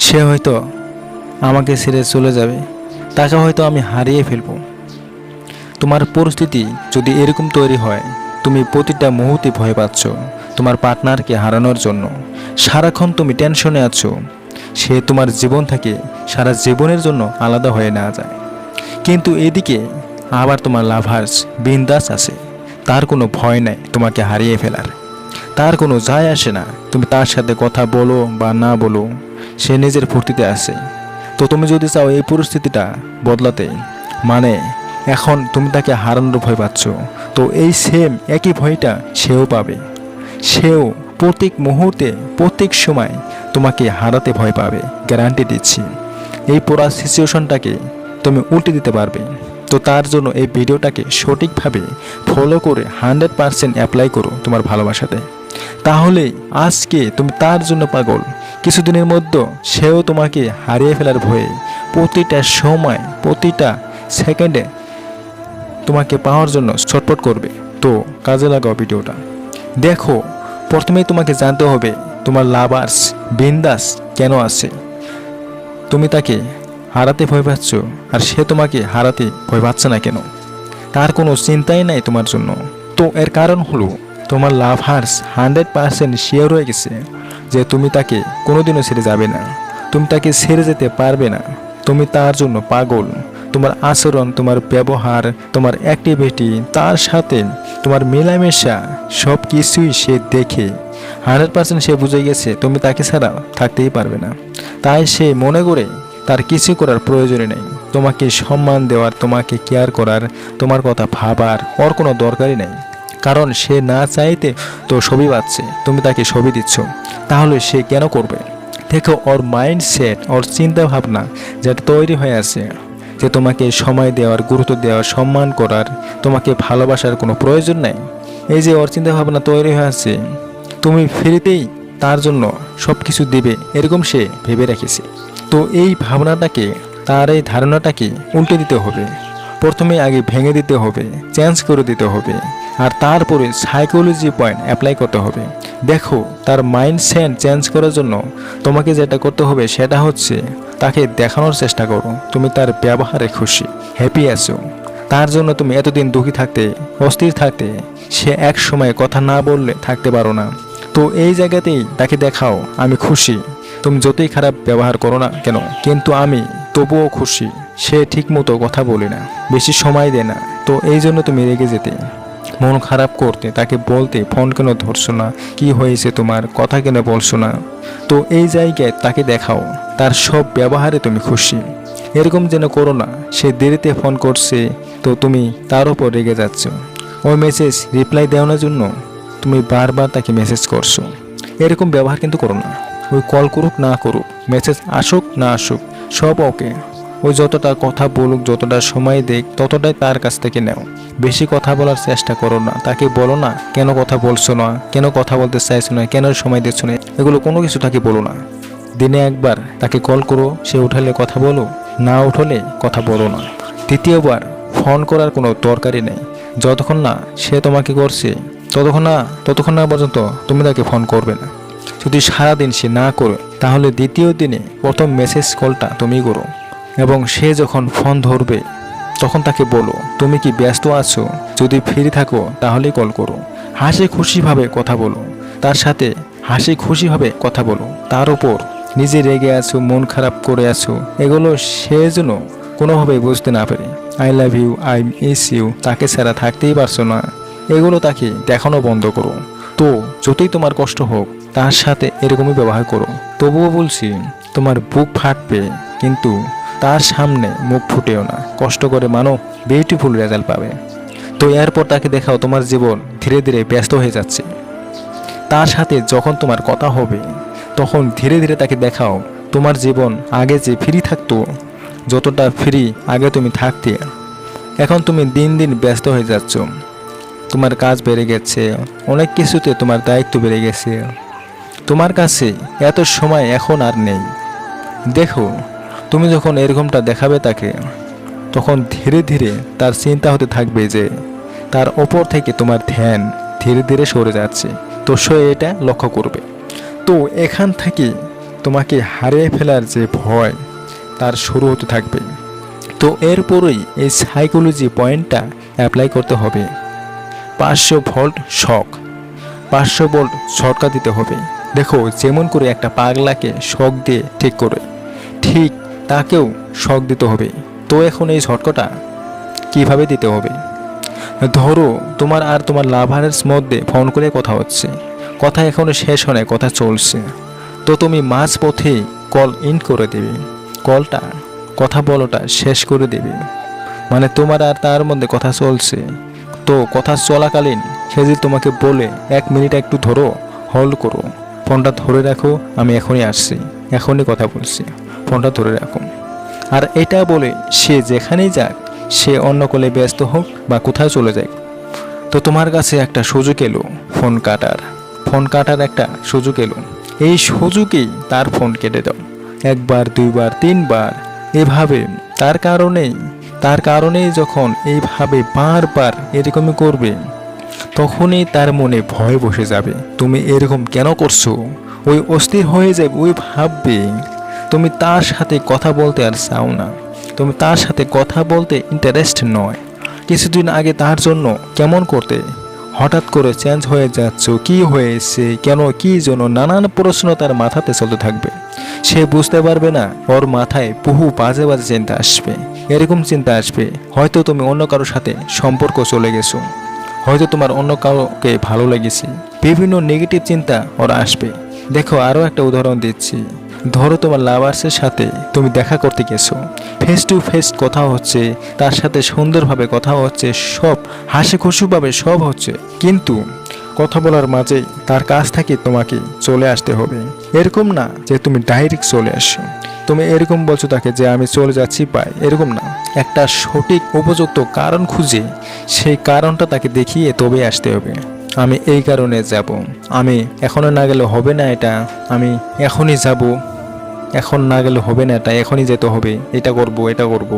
সে হয়তো আমাকে ছেড়ে চলে যাবে, তাকে হয়তো আমি হারিয়ে ফেলব। তোমার পরিস্থিতি যদি এরকম তৈরি হয়, তুমি প্রতিটা মুহূর্তে ভয় পাচ্ছ তোমার পার্টনারকে হারানোর জন্য, সারাক্ষণ তুমি টেনশনে আছো সে তোমার জীবন থেকে সারা জীবনের জন্য আলাদা হয়ে না যায়, কিন্তু এদিকে আবার তোমার লাভার্স বিন্দাস আছে, তার কোনো ভয় নাই তোমাকে হারিয়ে ফেলার, তার কোনো যায় আসে না তুমি তার সাথে কথা বলো বা না বলো, সে নিজের ফুর্তিতে আছে। তো তুমি যদি চাও এই পরিস্থিতিটা বদলাতে, মানে এখন তুমি তাকে হারানোর ভয় পাচ্ছ, তো এই সেম একই ভয়টা সেও পাবে। সেও প্রত্যেক মুহূর্তে প্রত্যেক সময় তোমাকে হারাতে ভয় পাবে, গ্যারান্টি দিচ্ছি। এই পুরো সিচুয়েশনটাকে তুমি উল্টে দিতে পারবে। তো তার জন্য এই ভিডিওটাকে সঠিকভাবে ফলো করে 100% অ্যাপ্লাই করো তোমার ভালোবাসাতে, তাহলে আজকে তুমি তার জন্য পাগল, কিছুদিনের মধ্যে সেও তোমাকে হারিয়ে ফেলার ভয়ে প্রতিটা সময় প্রতিটা সেকেন্ডে তোমাকে পাওয়ার জন্য ছটফট করবে। তো কাজে লাগাও ভিডিওটা দেখো। প্রথমেই তোমাকে জানতে হবে তোমার লাভার্স বিন্দাস কেন আছে। তুমি তাকে হারাতে ভয় পাচ্ছ আর সে তোমাকে হারাতে ভয় পাচ্ছে না কেন? তার কোনো চিন্তাই নাই তোমার জন্য। তো এর কারণ হলো তোমার লাভার্স 100% শিওর হয়ে গেছে যে তুমি তাকে কোনোদিনও ছেড়ে যাবে না, তুমি তাকে ছেড়ে যেতে পারবে না। তুমি তার জন্য পাগল। তোমার আচরণ, তোমার ব্যবহার, তোমার অ্যাক্টিভিটি, তার সাথে তোমার মেলামেশা সব কিছুই সে দেখে 100% সে বুঝে গেছে তুমি তাকে ছাড়া থাকতেই পারবে না। তাই সে মনে করে তার কিছু করার প্রয়োজনই নেই, তোমাকে সম্মান দেওয়ার, তোমাকে কেয়ার করার, তোমার কথা ভাবার ওর কোনো দরকারই নেই। কারণ সে না চাইতে তো সবই পাচ্ছে, তুমি তাকে সবই দিচ্ছ, তাহলে সে কেন করবে? দেখো ওর মাইন্ডসেট, ওর চিন্তা ভাবনা যেটা তৈরি হয়ে আছে যে তোমাকে সময় দেওয়ার, গুরুত্ব দেওয়ার, সম্মান করার, তোমাকে ভালোবাসার কোনো প্রয়োজন নাই, এই যে ওর চিন্তা ভাবনা তৈরি হয়ে আছে তুমি ফ্রিতেই তার জন্য সব কিছু দেবে এরকম সে ভেবে রেখেছে। তো এই ভাবনাটাকে, তার এই ধারণাটাকে উল্টে দিতে হবে। প্রথমে আগে ভেঙে দিতে হবে, চেঞ্জ করে দিতে হবে, আর তারপরে সাইকোলজি পয়েন্ট অ্যাপ্লাই করতে হবে। দেখো তার মাইন্ডসেট চেঞ্জ করার জন্য তোমাকে যেটা করতে হবে সেটা হচ্ছে তাকে দেখানোর চেষ্টা করো তুমি তার ব্যবহারে খুশি, হ্যাপি আছো। তার জন্য তুমি এতদিন দুঃখী থাকতে, অস্থির থাকতে, সে এক সময় কথা না বললে থাকতে পারো না। তো এই জায়গাতেই তাকে দেখাও আমি খুশি, তুমি যতই খারাপ ব্যবহার করো না কেন কিন্তু আমি তবুও খুশি। সে ঠিক মতো কথা বলে না, বেশি সময় দেয় না, তো এই জন্য তুমি রেগে যেতে, মন খারাপ করতে, তাকে বলতে ফোন কেন ধরছো না, কি হয়েছে তোমার, কথা কেন বলছো না। তো এই জায়গায় তাকে দেখাও তার সব ব্যবহারে তুমি খুশি। এরকম যেন করো না সে দেরিতে ফোন করছে তো তুমি তার উপর রেগে যাচ্ছ, ওই মেসেজ রিপ্লাই দেওয়ার জন্য তুমি বারবার তাকে মেসেজ করছো। এরকম ব্যবহার কিন্তু করো না। ওই কল করুক না করুক, মেসেজ আসুক না আসুক, সব ওকে। ওই যতটা কথা বলুক, যতটা সময় দেখ, ততটাই তার কাছ থেকে নাও। বেশি কথা বলার চেষ্টা করো না, তাকে বলো না কেন কথা বলছো না, কেন কথা বলতে চাইছো না, কেন সময় দিচ্ছ না, এগুলো কোনো কিছু তাকে বলো না। দিনে একবার তাকে কল করো, সে উঠালে কথা বলো, না উঠলে কথা বলো না। দ্বিতীয়বার ফোন করার কোনো দরকারই নেই, যতক্ষণ না সে তোমাকে করছে ততক্ষণ না পর্যন্ত তুমি তাকে ফোন করবে না। যদি সারাদিন সে না করে তাহলে দ্বিতীয় দিনে প্রথম মেসেজ কলটা তুমি করো, এবং সে যখন ফোন ধরবে তখন তাকে বলো তুমি কি ব্যস্ত আছো, যদি ফ্রি থাকো তাহলেই কল করো। হাসি খুশিভাবে কথা বলো তার সাথে, হাসি খুশিভাবে কথা বলো। তার উপর নিজে রেগে আছো, মন খারাপ করে আছো, এগুলো সে যেন কোনোভাবে বুঝতে না পারে। I love you, I miss you, তাকে ছাড়া থাকতেই পারছো না, এগুলো তাকে দেখানো বন্ধ করো। তো যতই তোমার কষ্ট হোক তার সাথে এরকমই ব্যবহার করো। তবুও বলছি তোমার বুক ফাটবে কিন্তু তার সামনে মুখ ফুটেও না, কষ্ট করে মানো, বিউটিফুল রেজাল্ট পাবে। তো এরপর তাকে দেখাও তোমার জীবন ধীরে ধীরে ব্যস্ত হয়ে যাচ্ছে। তার সাথে যখন তোমার কথা হবে তখন ধীরে ধীরে তাকে দেখাও তোমার জীবন আগে যে ফ্রি থাকতো, যতটা ফ্রি আগে তুমি থাকতে, এখন তুমি দিন দিন ব্যস্ত হয়ে যাচ্ছ। তোমার কাজ বেড়ে গেছে, অনেক কিছুতে তোমার দায়িত্ব বেড়ে গেছে, তোমার কাছে এত সময় এখন আর নেই। দেখো তুমি যখন এরকমটা দেখাবে তাকে, তখন ধীরে ধীরে তার চিন্তা হতে থাকবে যে তার ওপর থেকে তোমার ধ্যান ধীরে ধীরে সরে যাচ্ছে, তো সে এটা লক্ষ্য করবে। তো এখান থেকে তোমাকে হারিয়ে ফেলার যে ভয় তার শুরু হতে থাকবে। তো এরপরেই এই সাইকোলজি পয়েন্টটা অ্যাপ্লাই করতে হবে। 500 ভোল্ট শক, 500 ভোল্ট ঝটকা দিতে হবে। দেখো, যেমন করে একটা পাগলাকে শক দিয়ে ঠিক করে, ঠিক তাকেও শক দিতে হবে। তো এখন এই ঝটকাটা কিভাবে দিতে হবে? ধরো তোমার আর তোমার লাভারের মধ্যে ফোন করে কথা হচ্ছে, কথা এখনো শেষ হয় না, কথা চলছে। তো তুমি মাঝপথে কল ইন করে দেবে, কলটা কথা বলাটা শেষ করে দেবে। মানে তোমার আর তার মধ্যে কথা চলছে, তো কথা চলাকালীন সে যদি তোমাকে বলে 1 মিনিট একটু ধরো, হোল্ড করো, ফোনটা ধরে রাখো, আমি এখনই আসছি, এখনই কথা বলছি, ফোনটা ধরে রাখো। আর এটা বলে সে যেখানেই যাক, সে অন্য কলে ব্যস্ত হোক বা কোথাও চলে যাক, তো তোমার কাছে একটা সুযোগ এলো ফোন কাটার একটা সুযোগ এলো। এই সুযোগেই তার ফোন কেটে দাও, 1 বার 2 বার 3 বার এভাবে। তার কারণেই যখন এইভাবে বারবার এরকমই করবে, তখনই তার মনে ভয় বসে যাবে, তুমি এরকম কেন করছো। ওই অস্থির হয়ে যাবে, ওই ভাববে তুমি তার সাথে কথা বলতে আর চাও না, তুমি তার সাথে কথা বলতে ইন্টারেস্ট নয়। কিছুদিন আগে তার জন্য কেমন করতে, হঠাৎ করে চেঞ্জ হয়ে যাচ্ছ, কি হয়েছে, কেন, কি জন্য, নানান প্রশ্ন তার মাথাতে চলতে থাকবে। সে বুঝতে পারবে না, ওর মাথায় বহু বাজে বাজে চিন্তা আসবে। এরকম চিন্তা আসবে, হয়তো তুমি অন্য কারোর সাথে সম্পর্ক চলে গেছো, হয়তো তোমার অন্য কাউকে ভালো লেগেছে, বিভিন্ন নেগেটিভ চিন্তা ওর আসবে। দেখো, আরও একটা উদাহরণ দিচ্ছি। ধরো তোমার লাভার্সের সাথে তুমি দেখা করতে গেছো, ফেস টু ফেস কথা হচ্ছে, তার সাথে সুন্দরভাবে কথা হচ্ছে, সব হাসি খুশিভাবে সব হচ্ছে, কিন্তু কথা বলার মাঝেই তার কাছ থেকে তোমাকে চলে আসতে হবে। এরকম না যে তুমি ডাইরেক্ট চলে আসো, তুমি এরকম বলছো তাকে যে আমি চলে যাচ্ছি পাই, এরকম না। একটা সঠিক উপযুক্ত কারণ খুঁজে সেই কারণটা তাকে দেখিয়ে তবে আসতে হবে। আমি এই কারণে যাব, আমি এখনো না গেলে হবে না, এটা আমি এখনই যাব, এখন না গেলে হবে না, এটা এখনই যেতে হবে, এটা করব, এটা করব।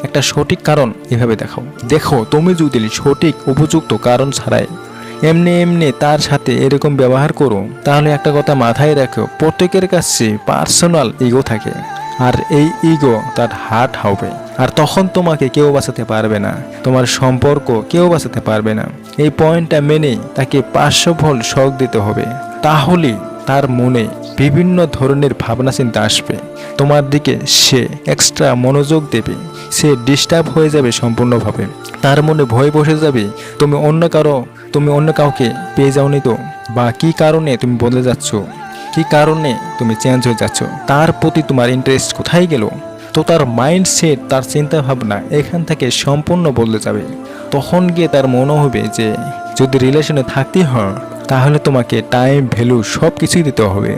একটা সঠিক কারণ এভাবে দেখাও। দেখো, তুমি যদি সঠিক উপযুক্ত কারণ ছাড়াই এমনি এমনি তার সাথে এরকম ব্যবহার করো, তাহলে একটা কথা মাথায় রাখো, প্রত্যেকের কাছে পার্সোনাল ইগো থাকে, আর এই ইগো তার হার্ট হবে। আর তখন তোমাকে কেউ বাঁচাতে পারবে না, তোমার সম্পর্ক কেউ বাঁচাতে পারবে না। এই পয়েন্টটা মেনে তাকে 500 ভোল্ট শক দিতে হবে, তাহলে তার মনে বিভিন্ন ধরনের ভাবনা চিন্তা আসবে, তোমার দিকে সে এক্সট্রা মনোযোগ দেবে, সে ডিস্টার্ব হয়ে যাবে সম্পূর্ণভাবে, তার মনে ভয় বসে যাবে তুমি অন্য কাউকে পেয়ে যাওনি তো, বা কি কারণে তুমি বদলে যাচ্ছ, কি কারণে তুমি চেঞ্জ হয়ে যাচ্ছ, তার প্রতি তোমার ইন্টারেস্ট কোথায় গেল। তো তার মাইন্ডসেট, তার চিন্তা ভাবনা এখান থেকে সম্পূর্ণ বদলে যাবে। তখন গিয়ে তার মনে হবে যে যদি রিলেশনে থাকতে হয়, তাহলে তোমাকে টাইম, ভ্যালু সব কিছুই দিতে হবে।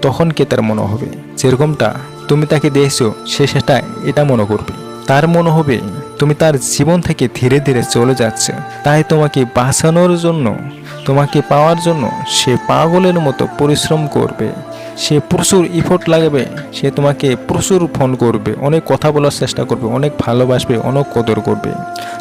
তখন কে তার মনে হবে যেরকমটা তুমি তাকে দিয়েছো, সে সেটা এটা মনে করবে। তার মনে হবে তুমি তার জীবন থেকে ধীরে ধীরে চলে যাচ্ছে, তাই তোমাকে বাঁচানোর জন্য, তোমাকে পাওয়ার জন্য সে পাগলের মতো পরিশ্রম করবে, সে প্রচুর ইফোর্ট লাগাবে, সে তোমাকে প্রচুর ফোন করবে, অনেক কথা বলার চেষ্টা করবে, অনেক ভালোবাসবে, অনেক কদর করবে,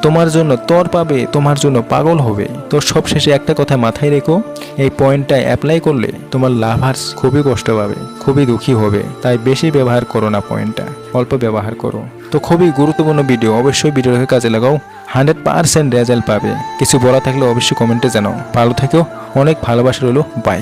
তোমার জন্য তর পাবে, তোমার জন্য পাগল হবে। তো সবশেষে একটা কথা মাথায় রেখো, এই পয়েন্টটা অ্যাপ্লাই করলে তোমার লাভার্স খুবই কষ্ট পাবে, খুবই দুঃখী হবে। তাই বেশি ব্যবহার করো না পয়েন্টটা, অল্প ব্যবহার করো। তো খুবই গুরুত্বপূর্ণ ভিডিও, অবশ্যই ভিডিওটাকে কাজে লাগাও, 100% রেজাল্ট পাবে। কিছু বলা থাকলে অবশ্যই কমেন্টে জানাও। ভালো থেকো, অনেক ভালোবাসা রইলো, বাই।